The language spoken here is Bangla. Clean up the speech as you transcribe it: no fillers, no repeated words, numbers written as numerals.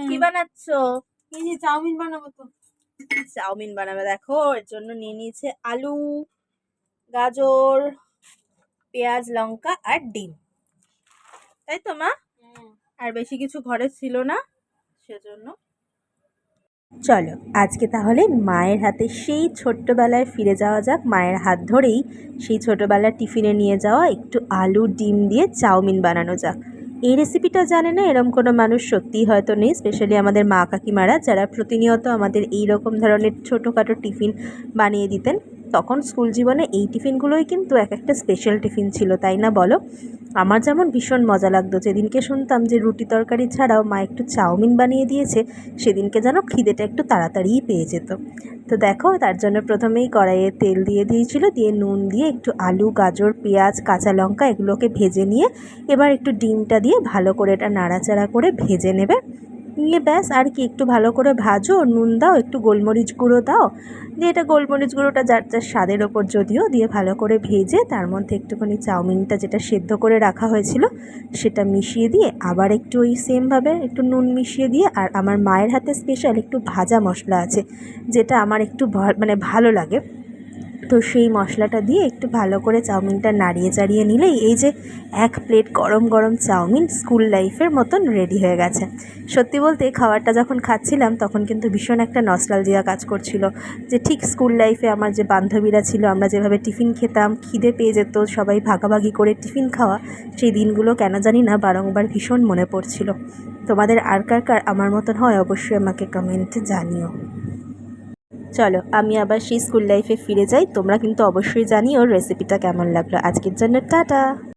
কি বানাচ্ছো? এই যে চাউমিন বানাবো তো। চাউমিন বানাবে, দেখো এর জন্য নিয়ে নিয়েছে আলু, গাজর, পেঁয়াজ, লঙ্কা আর ডিম, তাই তো মা? আর বেশি কিছু ঘরে ছিল না, সেজন্য। চলো আজকে তাহলে মায়ের হাতে সেই ছোট্টবেলায় ফিরে যাওয়া যাক। মায়ের হাত ধরেই সেই ছোটোবেলার টিফিনে নিয়ে যাওয়া একটু আলু ডিম দিয়ে চাউমিন বানানো যাক। এই রেসিপিটা জানে না এরম কোনো মানুষ সত্যিই হয়তো নেই, স্পেশালি আমাদের মা কাকিমারা যারা প্রতিনিয়ত আমাদের এই রকম ধরনের ছোটোখাটো টিফিন বানিয়ে দিতেন। তখন স্কুল জীবনে এই টিফিনগুলোই কিন্তু এক একটা স্পেশাল টিফিন ছিল, তাই না বলো? আমার যেমন ভীষণ মজা লাগতো যেদিনকে শুনতাম যে রুটি তরকারি ছাড়াও মা একটু চাউমিন বানিয়ে দিয়েছে, সেদিনকে যেন খিদেটা একটু তাড়াতাড়িই পেয়ে যেত। তো দেখো তার জন্য প্রথমেই কড়াইয়ে তেল দিয়ে দিয়েছিল, দিয়ে নুন দিয়ে একটু আলু, গাজর, পেঁয়াজ, কাঁচা লঙ্কা এগুলোকে ভেজে নিয়ে এবার একটু ডিমটা দিয়ে ভালো করে এটা নাড়াচাড়া করে ভেজে নেবে। নিয়ে ব্যাস আর কি, একটু ভালো করে ভাজো, নুন দাও, একটু গোলমরিচ গুঁড়ো দাও, দিয়ে এটা গোলমরিচ গুঁড়োটা যার যার স্বাদের ওপর যদিও, দিয়ে ভালো করে ভেজে তার মধ্যে একটুখানি চাউমিনটা যেটা সেদ্ধ করে রাখা হয়েছিল সেটা মিশিয়ে দিয়ে আবার একটু ওই সেমভাবে একটু নুন মিশিয়ে দিয়ে, আর আমার মায়ের হাতে স্পেশাল একটু ভাজা মশলা আছে যেটা আমার একটু মানে ভালো লাগে, তো সেই মশলাটা দিয়ে একটু ভালো করে চাউমিনটা নাড়িয়ে চাড়িয়ে নিলেই এই যে এক প্লেট গরম গরম চাউমিন স্কুল লাইফের মতন রেডি হয়ে গেছে। সত্যি বলতে খাবারটা যখন খাচ্ছিলাম তখন কিন্তু ভীষণ একটা নস্টালজিয়া কাজ করছিল, যে ঠিক স্কুল লাইফে আমার যে বান্ধবীরা ছিল আমরা যেভাবে টিফিন খেতাম, খিদে পেয়ে যেত, সবাই ভাগাভাগি করে টিফিন খাওয়া, সেই দিনগুলো কেন জানি না বারংবার ভীষণ মনে পড়ছিল। তোমাদের আর কার কার আমার মতন হয় অবশ্যই আমাকে কমেন্টে জানিও। চলো আমি আবার সেই স্কুল লাইফে ফিরে যাই, তোমরা কিন্তু অবশ্যই জানিও রেসিপিটা কেমন লাগলো। আজকের জন্য টাটা।